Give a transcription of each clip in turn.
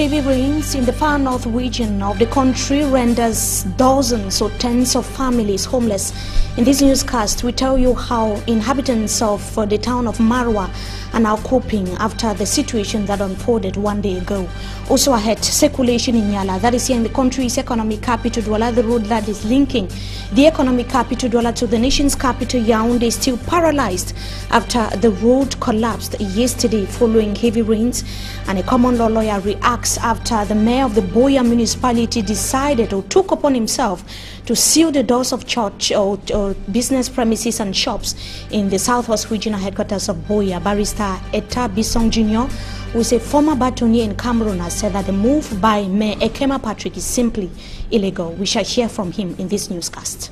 Heavy rains in the far north region of the country renders dozens or tens of families homeless. In this newscast, we tell you how inhabitants of the town of Marwa are now coping after the situation that unfolded one day ago. Also ahead, circulation in Yala, that is here in the country's economic capital, Douala, the road that is linking the economic capital, Douala, to the nation's capital, Yaoundé, is still paralyzed after the road collapsed yesterday following heavy rains. And a common law lawyer reacts after the mayor of the Boyar municipality decided or took upon himself to seal the doors of church or business premises and shops in the southwest regional headquarters of Boyar. Barrister Attabi Song Jr., who is a former bâtonnier in Cameroon, has said that the move by Mayor Ekema Patrick is simply illegal. We shall hear from him in this newscast.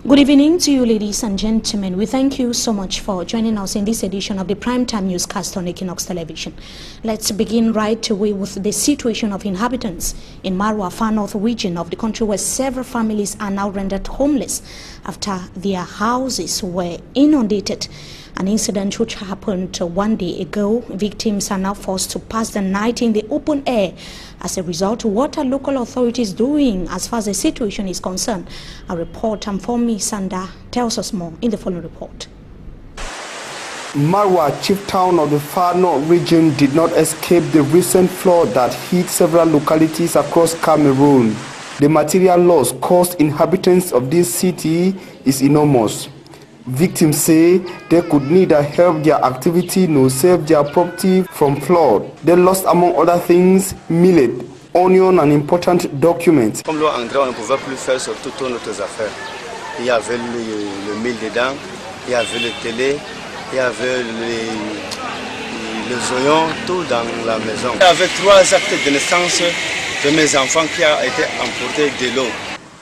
Good evening to you, ladies and gentlemen. We thank you so much for joining us in this edition of the Primetime Newscast on Equinox Television. Let's begin right away with the situation of inhabitants in Marwa, far north region of the country, where several families are now rendered homeless after their houses were inundated. An incident which happened one day ago. Victims are now forced to pass the night in the open air. As a result, what are local authorities doing as far as the situation is concerned? A report from me, Sanda, tells us more in the following report. Marwa, chief town of the far north region, did not escape the recent flood that hit several localities across Cameroon. The material loss caused inhabitants of this city is enormous. Victims say they could neither help their activity nor save their property from flood. They lost, among other things, millet, onion, and important documents. Comme l'eau en grand, on ne pouvait plus faire sur toutes nos affaires. Il y avait le mil dedans, il y avait le télé, il y avait les oignons, tout dans la maison. Il y avait 3 actes de naissance de mes enfants qui ont été emportés de l'eau.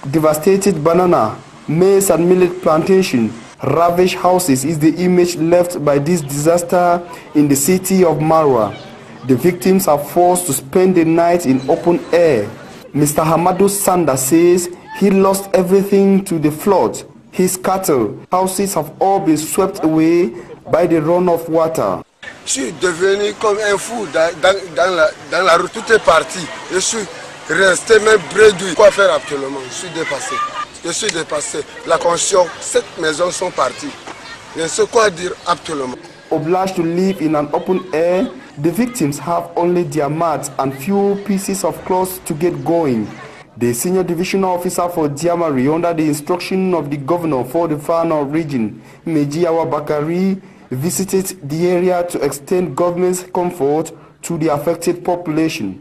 Devastated banana, maize and millet plantation, ravished houses is the image left by this disaster in the city of Marwa. The victims are forced to spend the night in open air. Mr. Hamadou Sanda says he lost everything to the flood. His cattle, houses have all been swept away by the run of water. Je suis devenu comme un fou dans la route, tout est parti. Je suis resté même bredouille. Quoi faire actuellement? Je suis dépassé. Je suis dépassé. La conscience, 7 maisons sont parties. Je ne sais quoi dire actuellement. Obliged to live in an open air, the victims have only their mats and few pieces of cloth to get going. The senior divisional officer for Diamari, under the instruction of the governor for the Far North region, Mejiawa Bakari, visited the area to extend government's comfort to the affected population.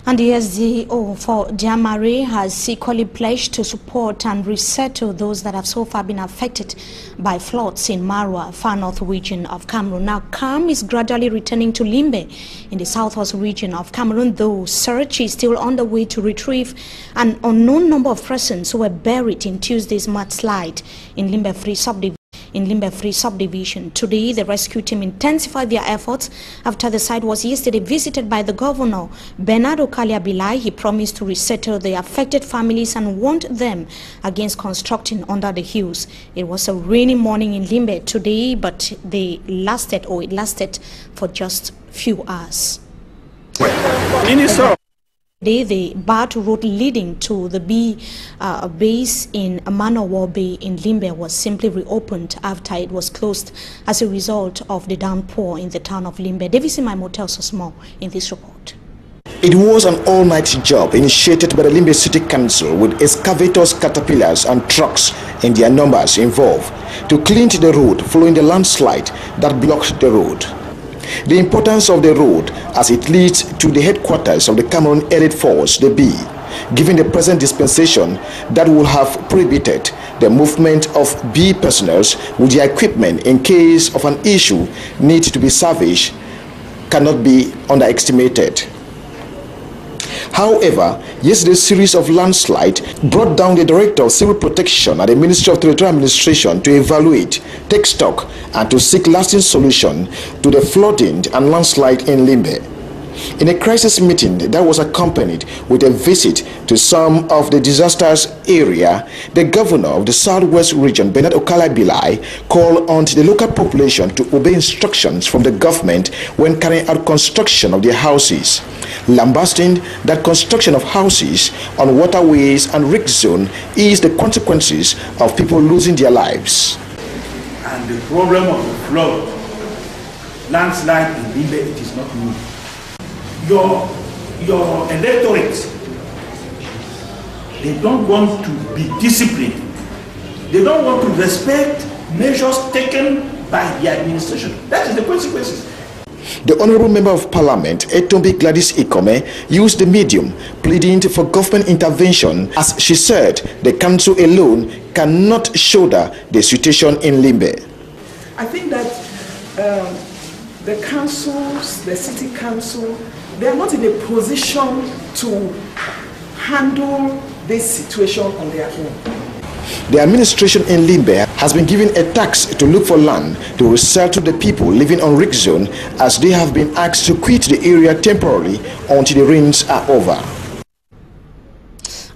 And the SDO for Diamari has equally pledged to support and resettle those that have so far been affected by floods in Marwa, far north region of Cameroon. Now, calm is gradually returning to Limbe in the southwest region of Cameroon, though search is still underway to retrieve an unknown number of persons who were buried in Tuesday's mudslide in Limbe Free subdivision. Today, the rescue team intensified their efforts after the site was yesterday visited by the governor, Bernardo Kaliabilai. He promised to resettle the affected families and warned them against constructing under the hills. It was a rainy morning in Limbe today, but it lasted for just few hours. The Bat road leading to the base in Marwa Bay in Limbe was simply reopened after it was closed as a result of the downpour in the town of Limbe. Davis Maimo tells us more in this report. It was an all-night job initiated by the Limbe City Council with excavators, caterpillars and trucks in their numbers involved to clean the road following the landslide that blocked the road. The importance of the road as it leads to the headquarters of the Cameroon Elite Force, the B, given the present dispensation that will have prohibited the movement of B personnel with their equipment in case of an issue need to be salvaged, cannot be underestimated. However, yesterday's series of landslides brought down the Director of Civil Protection at the Ministry of Territorial Administration to evaluate, take stock, and to seek lasting solution to the flooding and landslide in Limbe. In a crisis meeting that was accompanied with a visit to some of the disaster's area, the governor of the Southwest region, Bernard Okalabilai, called on the local population to obey instructions from the government when carrying out construction of their houses, lambasting that construction of houses on waterways and risk zone is the consequences of people losing their lives. And the problem of the flood, landslide in Limbe, it is not new. Your electorate, they don't want to be disciplined. They don't want to respect measures taken by the administration. That is the consequences. The Honorable Member of Parliament, Etombi Gladys Ikome, used the medium pleading for government intervention as she said the council alone cannot shoulder the situation in Limbe. I think that the councils, the city council, they are not in a position to handle this situation on their own. The administration in Limbe has been given a task to look for land to resettle the people living on risk zone, as they have been asked to quit the area temporarily until the rains are over.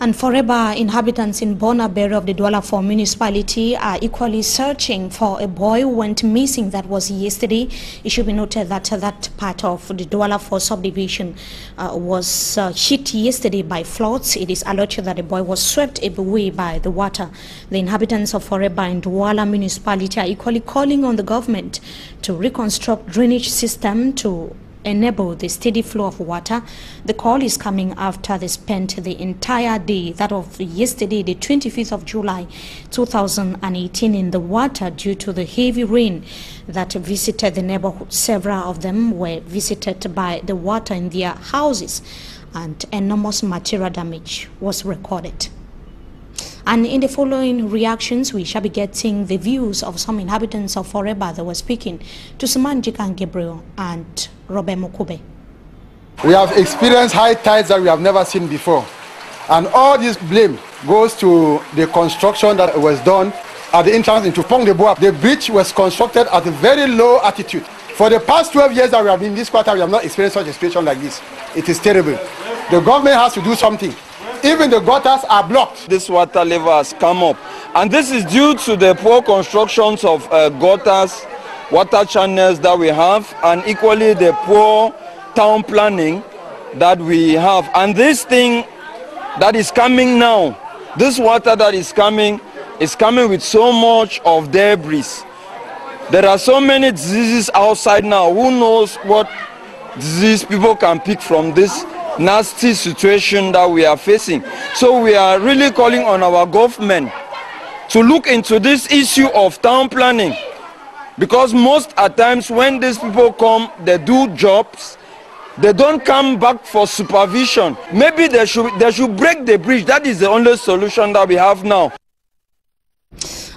And forever, inhabitants in Bonabere of the Douala 4 municipality are equally searching for a boy who went missing. That was yesterday. It should be noted that that part of the Douala 4 subdivision was hit yesterday by floods. It is alleged that the boy was swept away by the water. The inhabitants of Forever in Douala municipality are equally calling on the government to reconstruct drainage system to enable the steady flow of water. The call is coming after they spent the entire day, that of yesterday, the 25th of July 2018, in the water due to the heavy rain that visited the neighborhood. Several of them were visited by the water in their houses, and enormous material damage was recorded. And in the following reactions, we shall be getting the views of some inhabitants of Forever that were speaking to Sumanjikan Gabriel and Robert Mukube. We have experienced high tides that we have never seen before. And all this blame goes to the construction that was done at the entrance into Pont de Bois. The bridge was constructed at a very low altitude. For the past 12 years that we have been in this quarter, we have not experienced such a situation like this. It is terrible. The government has to do something. Even the gutters are blocked. This water level has come up, and this is due to the poor constructions of gutters, water channels that we have, and equally the poor town planning that we have. And this thing that is coming now, this water that is coming with so much of debris. There are so many diseases outside now. Who knows what disease people can pick from this nasty situation that we are facing. So we are really calling on our government to look into this issue of town planning, because most at times when these people come, they do jobs, they don't come back for supervision. Maybe they should break the bridge. That is the only solution that we have now.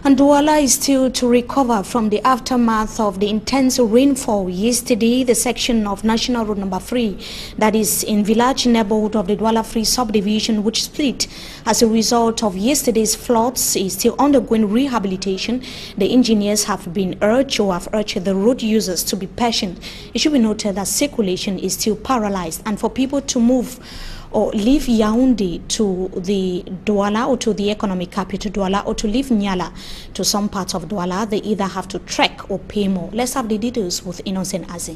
And Douala is still to recover from the aftermath of the intense rainfall yesterday. The section of National Road number 3, that is in village neighborhood of the Douala 3 subdivision, which split as a result of yesterday's floods, is still undergoing rehabilitation. The engineers have been urged the road users to be patient. It should be noted that circulation is still paralyzed, and for people to move or leave Yaoundé to the Douala or to the economic capital Douala, or to leave Nyala to some parts of Douala, they either have to trek or pay more. Let's have the details with Innocent Azé.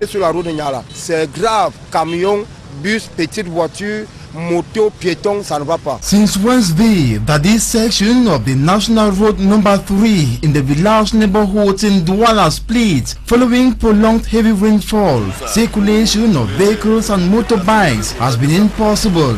Sur la route de Nyala, c'est grave. Camion, bus, petite voiture, moto, piéton, ça ne va pas. Since Wednesday, that this section of the National Road number 3 in the village neighborhood in Douala split following prolonged heavy rainfall. Circulation of vehicles and motorbikes has been impossible.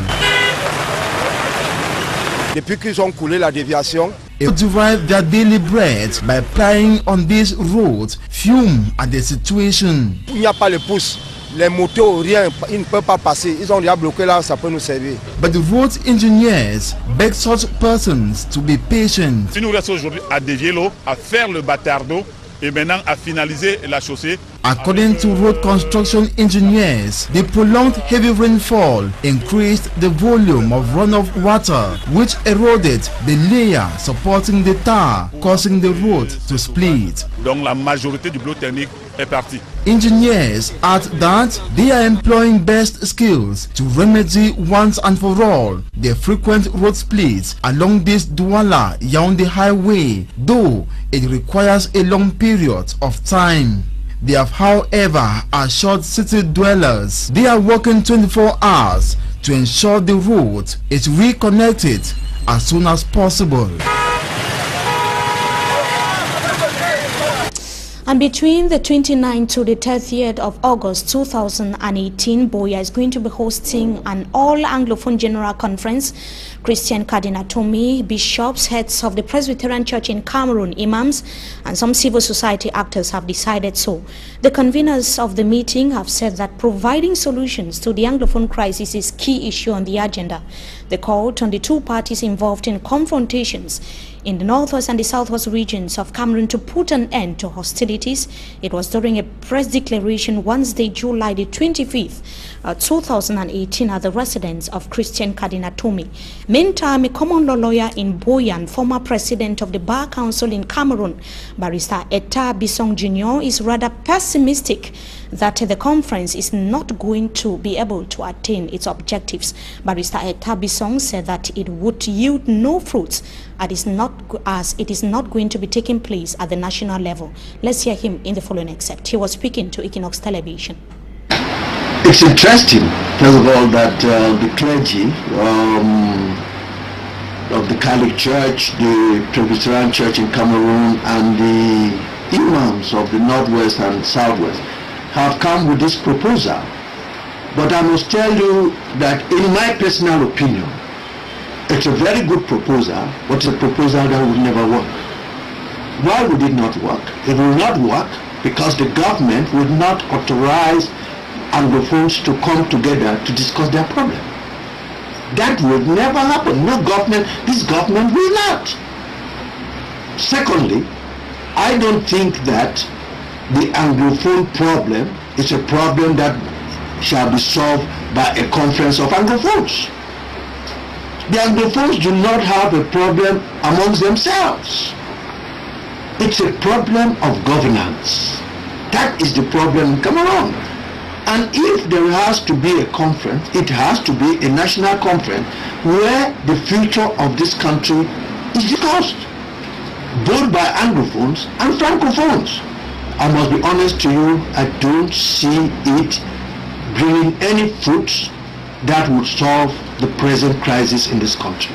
Depuis qu'ils ont coulé la déviation, They derive their daily bread by plying on this road, fume at the situation. il n'y a pas le pouce. Les motos, rien, ils ne peuvent pas passer. Ils ont déjà bloqué là, ça peut nous servir. But the road engineers beg such persons to be patient. Si nous restons aujourd'hui à dévier l'eau, à faire le bâtard d'eau et maintenant à finaliser la chaussée. According to road construction engineers, the prolonged heavy rainfall increased the volume of runoff water, which eroded the layer supporting the tar, causing the road to split. Donc la majorité du bloc technique est parti. Engineers add that they are employing best skills to remedy once and for all the frequent road splits along this Douala-Yaoundé highway, though it requires a long period of time. They have, however, assured city dwellers they are working 24 hours to ensure the road is reconnected as soon as possible. And between the 29th to the 30th of August 2018, Boyar is going to be hosting an all-Anglophone General Conference. Christian Cardinal Tomi, bishops, heads of the Presbyterian Church in Cameroon, imams, and some civil society actors have decided so. The conveners of the meeting have said that providing solutions to the Anglophone crisis is key issue on the agenda. They called on the two parties involved in confrontations in the northwest and the southwest regions of Cameroon to put an end to hostilities. It was during a press declaration Wednesday, July the 25th, 2018 at the residence of Christian Cardinal Tomi. Meantime, a common law lawyer in Boyar and former president of the Bar Council in Cameroon, Barrister Attabi Song Jr., is rather pessimistic that the conference is not going to be able to attain its objectives. Barrister Attabi Song said that it would yield no fruits as it is not going to be taking place at the national level. Let's hear him in the following excerpt. He was speaking to Equinox Television. It's interesting, first of all, that the clergy of the Catholic Church, the Presbyterian Church in Cameroon, and the imams of the Northwest and Southwest have come with this proposal. But I must tell you that in my personal opinion, it's a very good proposal, but it's a proposal that will never work. Why would it not work? It will not work because the government would not authorize Anglophones to come together to discuss their problem. That would never happen. No government, this government will not. Secondly, I don't think that the Anglophone problem is a problem that shall be solved by a conference of Anglophones. The Anglophones do not have a problem amongst themselves. It's a problem of governance. That is the problem in Cameroon. And if there has to be a conference, it has to be a national conference where the future of this country is discussed, both by Anglophones and Francophones. I must be honest to you, I don't see it bringing any fruits that would solve the present crisis in this country.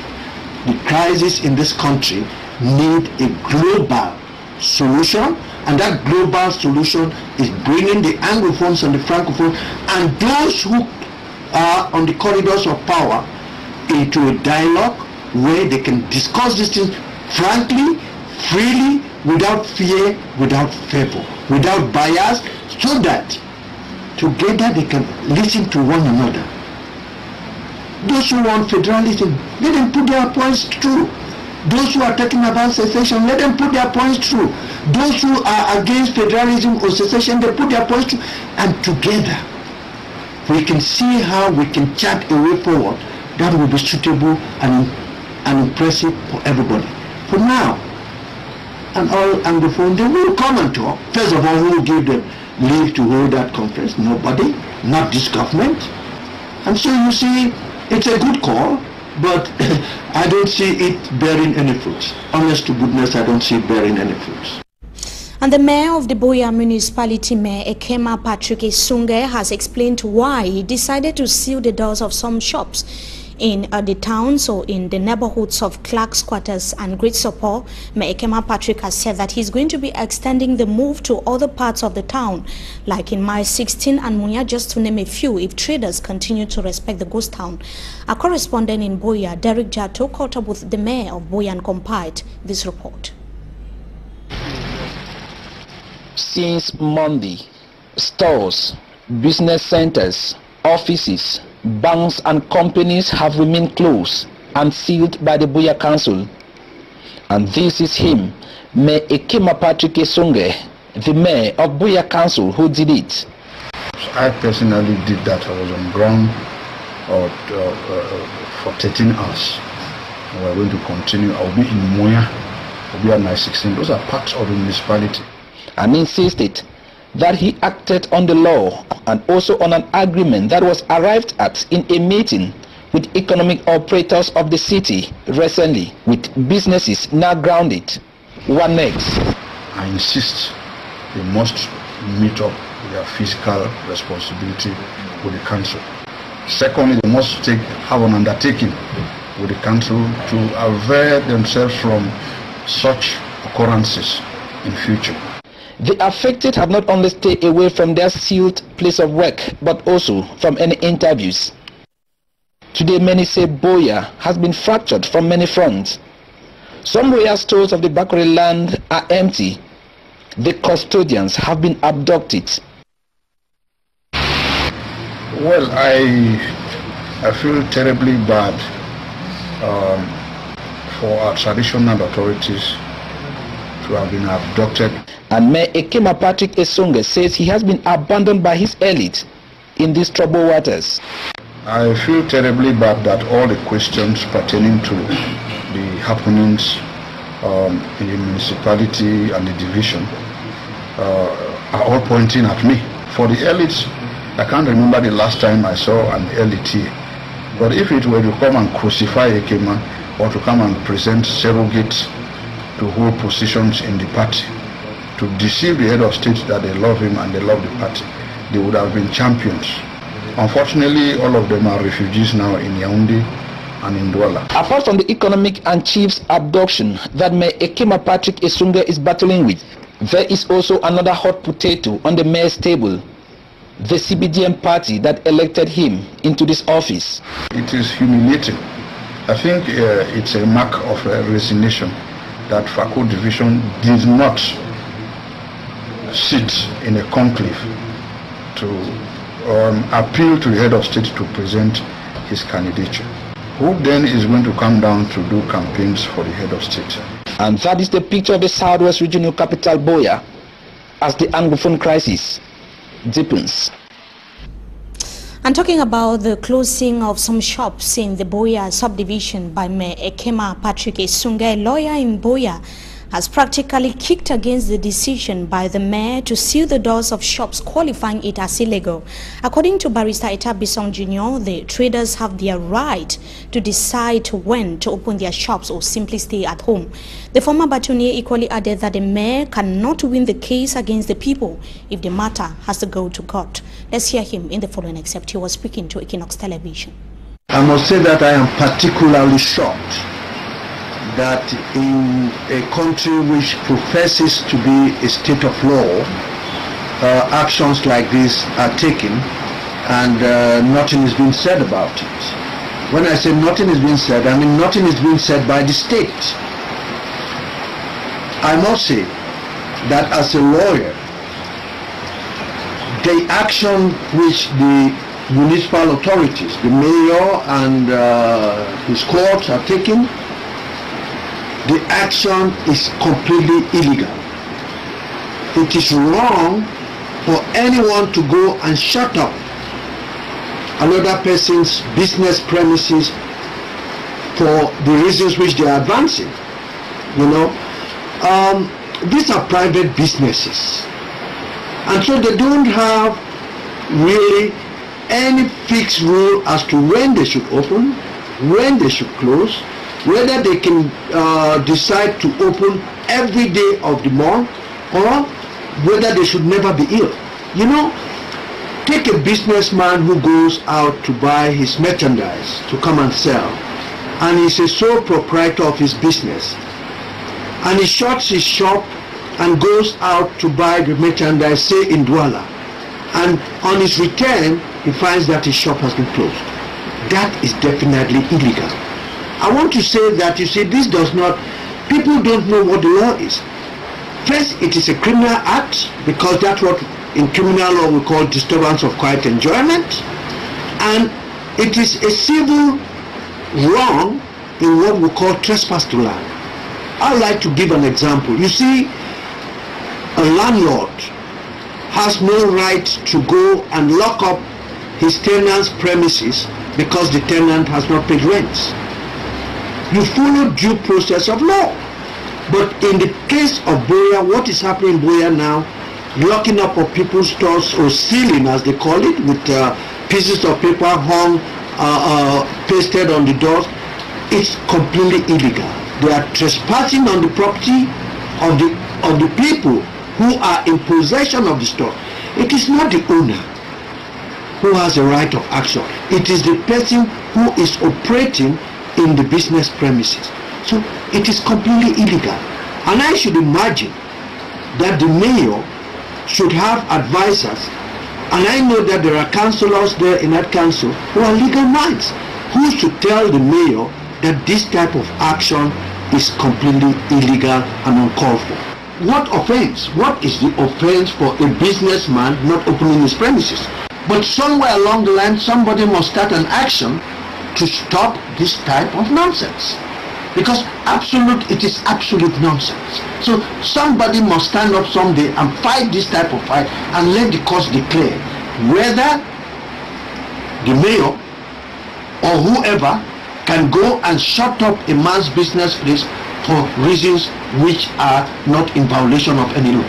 The crisis in this country needs a global solution, and that global solution is bringing the Anglophones and the Francophones and those who are on the corridors of power into a dialogue where they can discuss these things frankly, freely, without fear, without favor, without bias, so that together they can listen to one another. Those who want federalism, let them put their points through. Those who are talking about secession, let them put their points through. Those who are against federalism or secession, they put their points through. And together, we can see how we can chart a way forward that will be suitable and impressive for everybody. For now, and all Anglophone, they will come and talk. First of all, who will give them leave to hold that conference? Nobody, not this government. And so you see, it's a good call, but I don't see it bearing any fruits. Honest to goodness, I don't see it bearing any fruits. And the mayor of the Boyar municipality, Mayor KMER Patrick Esunge, has explained why he decided to seal the doors of some shops in the town, so in the neighborhoods of Clark's Quarters and Great Support. Mayor KMER Patrick has said that he's going to be extending the move to other parts of the town, like in Mile 16 and Munya, just to name a few, if traders continue to respect the ghost town. Our correspondent in Boyar, Derek Jato, caught up with the mayor of Boyar and compiled this report. Since Monday, stores, business centers, offices, banks and companies have remained closed and sealed by the Boyar Council. And this is him, Mayor KMER Patrick Esunge, the mayor of Boyar Council, who did it. I personally did that. I was on ground for 13 hours. We're going to continue. I'll be in Munya, I'll be at Mile 16. Those are parts of the municipality. And insisted that he acted on the law and also on an agreement that was arrived at in a meeting with economic operators of the city recently, with businesses now grounded. What next? I insist they must meet up with their fiscal responsibility with the council. Secondly, they must have an undertaking with the council to avert themselves from such occurrences in future. The affected have not only stayed away from their sealed place of work, but also from any interviews. Today, many say Boyar has been fractured from many fronts. Some Boyar stores of the Bakore land are empty. The custodians have been abducted. Well, I feel terribly bad for our traditional authorities to have been abducted. And Mayor KMER Patrick Esonge says he has been abandoned by his elite in these troubled waters. I feel terribly bad that all the questions pertaining to the happenings in the municipality and the division are all pointing at me. For the elites, I can't remember the last time I saw an elite here. But if it were to come and crucify KMER or to come and present surrogates to hold positions in the party, to deceive the head of state that they love him and they love the party, they would have been champions. Unfortunately, all of them are refugees now in Yaoundé and in Douala. Apart from the economic and chief's abduction that Mayor KMER Patrick Esonge is battling with, there is also another hot potato on the mayor's table: the CBDM party that elected him into this office. It is humiliating. I think it's a mark of resignation that Fako division did not sit in a conclave to appeal to the head of state to present his candidature. Who then is going to come down to do campaigns for the head of state? And that is the picture of the Southwest Regional Capital, Boyar, as the Anglophone crisis deepens. And talking about the closing of some shops in the Boyar subdivision by Mayor KMER Patrick Esonge, a lawyer in Boyar has practically kicked against the decision by the mayor to seal the doors of shops, qualifying it as illegal. According to barrister Attabi Song Jr., the traders have their right to decide when to open their shops or simply stay at home. The former bâtonnier equally added that the mayor cannot win the case against the people if the matter has to go to court. Let's hear him in the following excerpt. He was speaking to Equinox Television. I must say that I am particularly shocked that in a country which professes to be a state of law, actions like this are taken and nothing is being said about it. When I say nothing is being said, I mean nothing is being said by the state. I must say that as a lawyer, the action which the municipal authorities, the mayor and his courts are taking, the action is completely illegal. It is wrong for anyone to go and shut up another person's business premises for the reasons which they are advancing. You know, these are private businesses, and so they don't have really any fixed rule as to when they should open, when they should close, whether they can decide to open every day of the month or whether they should never be ill. You know, take a businessman who goes out to buy his merchandise to come and sell, and he's a sole proprietor of his business, and he shuts his shop and goes out to buy the merchandise, say in Douala, and on his return he finds that his shop has been closed. That is definitely illegal. I want to say that, you see, this does not, people don't know what the law is. First, it is a criminal act, because that's what in criminal law we call disturbance of quiet enjoyment, and it is a civil wrong in what we call trespass to land. I'd like to give an example. You see, a landlord has no right to go and lock up his tenant's premises because the tenant has not paid rents. You follow due process of law. But in the case of Boyar, what is happening in Boyar now locking up of people's stores or sealing, as they call it, with pieces of paper hung, pasted on the doors. It's completely illegal. They are trespassing on the property of the people who are in possession of the store. It is not the owner who has a right of action. It is the person who is operating in the business premises. So it is completely illegal. And I should imagine that the mayor should have advisors, and I know that there are councillors there in that council who are legal minds, who should tell the mayor that this type of action is completely illegal and uncalled for. What offense? What is the offense for a businessman not opening his premises? But somewhere along the line, somebody must start an action to stop this type of nonsense. Because it is absolute nonsense. So somebody must stand up someday and fight this type of fight and let the courts declare whether the mayor or whoever can go and shut up a man's business place for reasons which are not in violation of any law.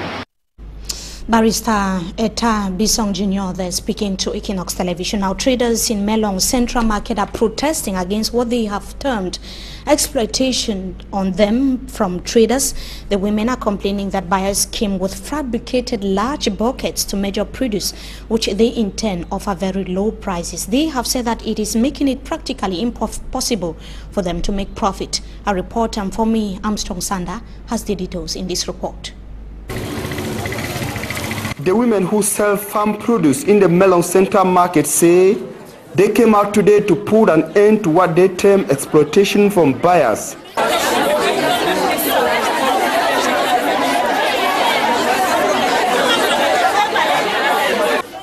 Barrister Attabi Song Jr. there speaking to Equinox Television. Now, traders in Melong Central Market are protesting against what they have termed exploitation on them from traders. The women are complaining that buyers came with fabricated large buckets to measure produce, which they in turn offer very low prices. They have said that it is making it practically impossible for them to make profit. A reporter for me, Armstrong Sander, has the details in this report. The women who sell farm produce in the Melong Central Market say they came out today to put an end to what they term exploitation from buyers.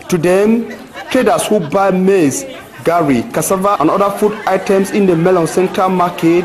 To them, traders who buy maize, gari, cassava and other food items in the Melong Central Market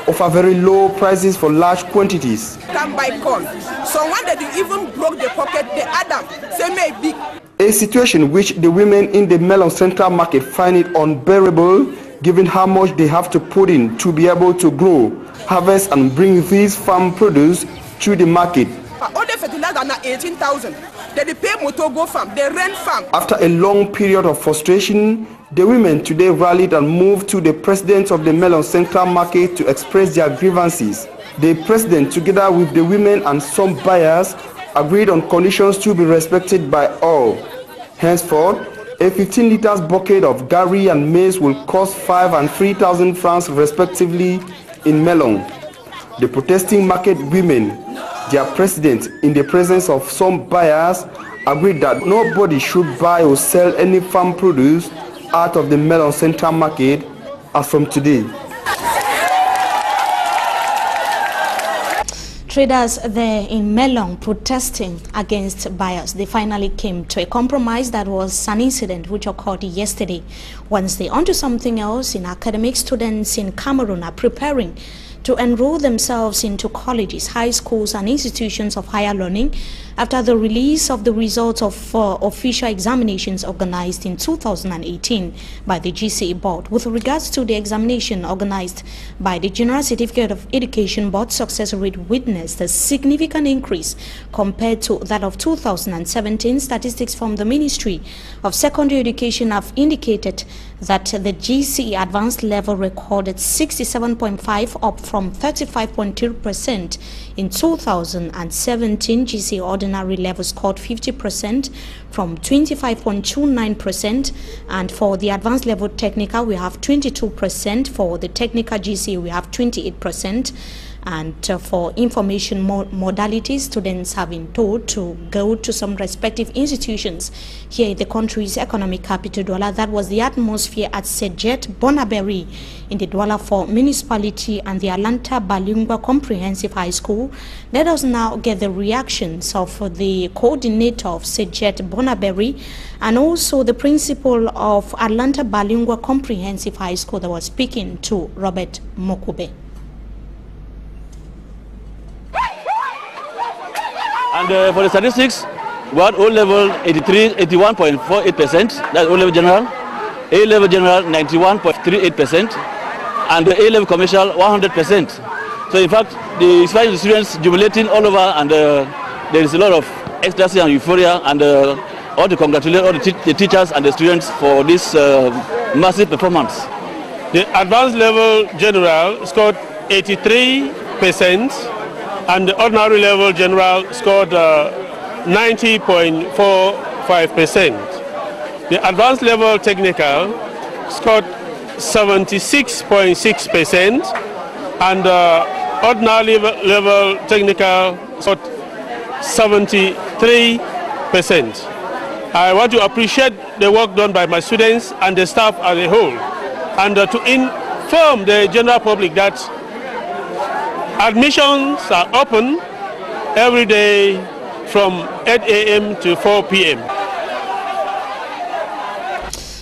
offer very low prices for large quantities. Can buy corn. So when they even broke the pocket, they add them. Say maybe. A situation which the women in the Melong Central Market find it unbearable, given how much they have to put in to be able to grow, harvest and bring these farm produce to the market. All the fertilizer are 18,000. They pay motor go farm, they rent farm. After a long period of frustration, the women today rallied and moved to the president of the Melong Central Market to express their grievances. The president, together with the women and some buyers, agreed on conditions to be respected by all. Henceforth, a 15 liters bucket of gari and maize will cost 5 and 3,000 francs respectively in Melong. The protesting market women, their president, in the presence of some buyers, agreed that nobody should buy or sell any farm produce out of the Melong Central Market as from today. Traders there in Melong protesting against buyers. They finally came to a compromise that was an incident which occurred yesterday. Wednesday, onto something else. In academic, students in Cameroon are preparing to enroll themselves into colleges, high schools and institutions of higher learning after the release of the results of official examinations organized in 2018 by the GCE board. With regards to the examination organized by the General Certificate of Education Board, success rate witnessed a significant increase compared to that of 2017. Statistics from the Ministry of Secondary Education have indicated that the GCE advanced level recorded 67.5, up from 35.2% in 2017. GCE ordinary level scored 50% from 25.29%, and for the advanced level technical we have 22%. For the technical GCE we have 28%. And for information modalities, students have been told to go to some respective institutions here in the country's economic capital, Douala. That was the atmosphere at Sejet Bonaberi in the Douala 4 municipality and the Atlanta Bilingual Comprehensive High School. Let us now get the reactions of the coordinator of Sejet Bonaberi and also the principal of Atlanta Bilingual Comprehensive High School that was speaking to Robert Mokube. And for the statistics, we had O-level 81.48%, that's O-level general, A-level general 91.38%, and the A-level commercial 100%. So in fact, the students jubilating all over, and there is a lot of ecstasy and euphoria, and all to congratulate all the teachers and the students for this massive performance. The advanced level general scored 83%, and the ordinary level general scored 90.45%. The advanced level technical scored 76.6%, and ordinary level technical scored 73%. I want to appreciate the work done by my students and the staff as a whole, and to inform the general public that admissions are open every day from 8 a.m. to 4 p.m.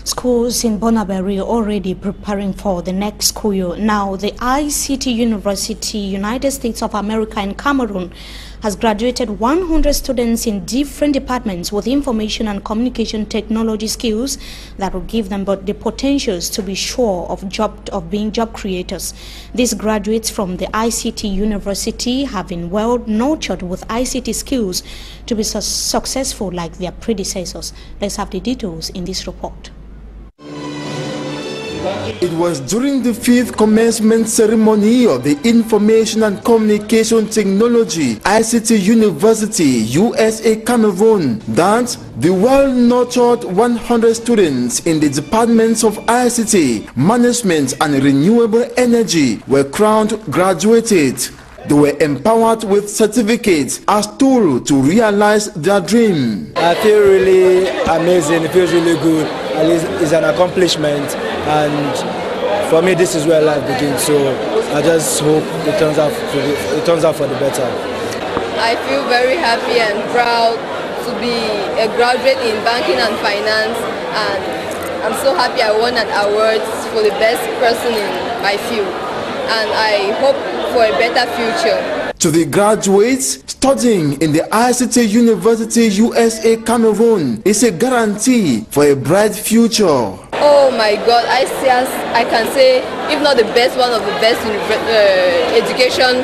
Schools in Bonaberi are already preparing for the next school year. Now, the ICT University, United States of America and Cameroon has graduated 100 students in different departments with information and communication technology skills that will give them the potentials to be sure of being job creators. These graduates from the ICT University have been well nurtured with ICT skills to be successful like their predecessors. Let's have the details in this report. It was during the 5th commencement ceremony of the Information and Communication Technology ICT University, USA Cameroon, that the well-nurtured 100 students in the departments of ICT, Management and Renewable Energy were crowned graduated. They were empowered with certificates as tools to realize their dream. I feel really amazing. It feels really good. It's an accomplishment, and for me, this is where life begins. So I just hope it turns out for the better. I feel very happy and proud to be a graduate in banking and finance, and I'm so happy I won an award for the best person in my field, and I hope for a better future. To the graduates, studying in the ICT University USA Cameroon is a guarantee for a bright future. Oh my God, I can say, if not the best, one of the best education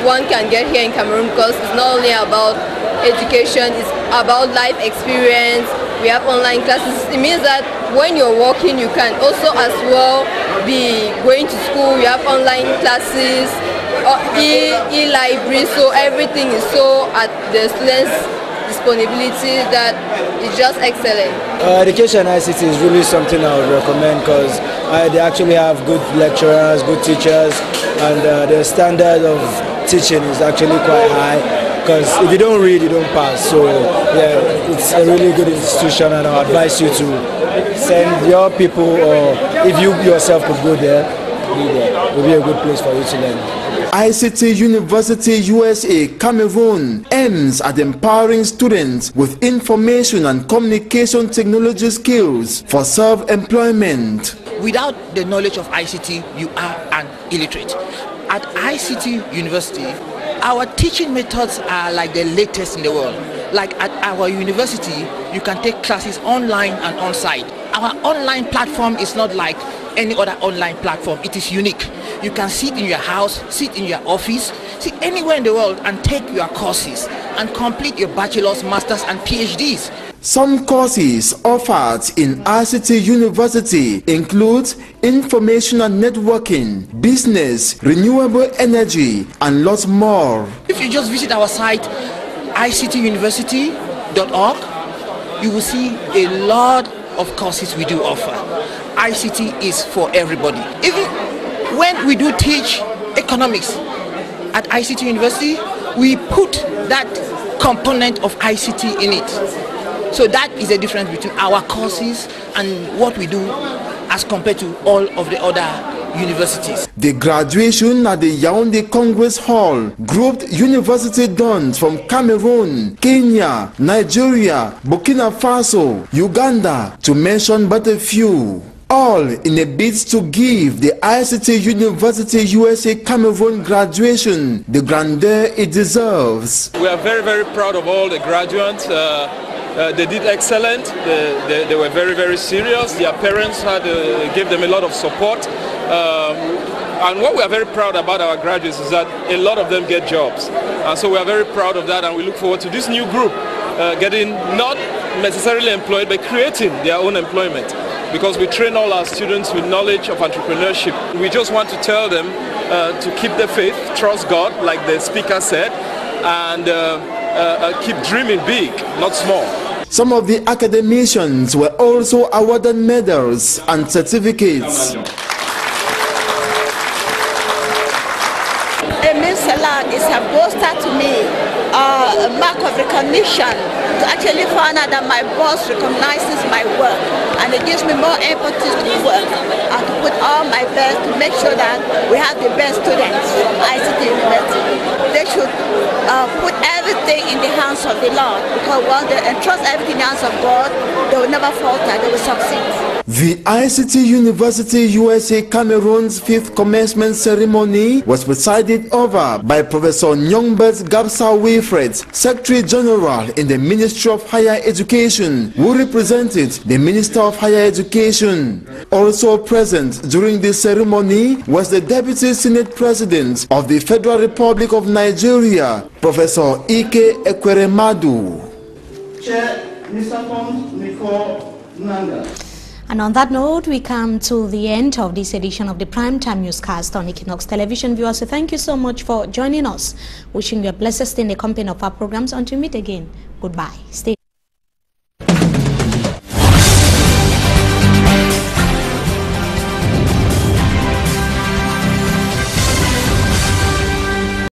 one can get here in Cameroon, because it's not only about education, it's about life experience. We have online classes. It means that when you're working, you can also as well be going to school. You have online classes, e-library, so everything is so at the students' disponibility that it's just excellent. Education ICT is really something I would recommend, because they actually have good lecturers, good teachers, and the standard of teaching is actually quite high, because if you don't read, you don't pass. So yeah, it's a really good institution, and I advise you to send your people, or if you yourself could go there, it will be a good place for you to learn. ICT University USA Cameroon aims at empowering students with information and communication technology skills for self-employment. Without the knowledge of ICT, you are an illiterate. At ICT University, our teaching methods are like the latest in the world. Like at our university, you can take classes online and on-site. Our online platform is not like any other online platform. It is unique. You can sit in your house, sit in your office, sit anywhere in the world and take your courses and complete your bachelor's, master's and PhDs. Some courses offered in ICT University include information and networking, business, renewable energy, and lots more. If you just visit our site, ictuniversity.org, you will see a lot of courses we do offer. ICT is for everybody. Even when we do teach economics at ICT University, we put that component of ICT in it. So that is the difference between our courses and what we do as compared to all of the other universities. The graduation at the Yaoundé Congress Hall grouped university dons from Cameroon, Kenya, Nigeria, Burkina Faso, Uganda, to mention but a few. All in a bid to give the ICT University USA Cameroon graduation the grandeur it deserves. We are very, very proud of all the graduates. They did excellent. They were very, very serious. Their parents gave them a lot of support. And what we are very proud about our graduates is that a lot of them get jobs. And so we are very proud of that, and we look forward to this new group getting not necessarily employed, but creating their own employment. Because we train all our students with knowledge of entrepreneurship. We just want to tell them to keep the faith, trust God, like the speaker said, and keep dreaming big, not small. Some of the academicians were also awarded medals and certificates. A Mensa is a booster to me, a mark of recognition to actually find out that my boss recognizes my work, and it gives me more impetus to work and to put all my best to make sure that we have the best students from ICT University. They should put everything in the hands of the Lord, because once they entrust everything in the hands of God, they will never falter, they will succeed. The ICT University USA Cameroon's 5th commencement ceremony was presided over by Professor Nyongbert Gabsa Wilfred, Secretary General in the Ministry of Higher Education, who represented the Minister of Higher Education. Also present during the ceremony was the Deputy Senate President of the Federal Republic of Nigeria, Professor EQUINOXE. Chair, Mr. Pons, Nicole Nanga. And on that note, we come to the end of this edition of the Primetime Newscast on Equinox Television. Viewers, so thank you so much for joining us. Wishing you a blessed stay in the company of our programs. Until we meet again, goodbye. Stay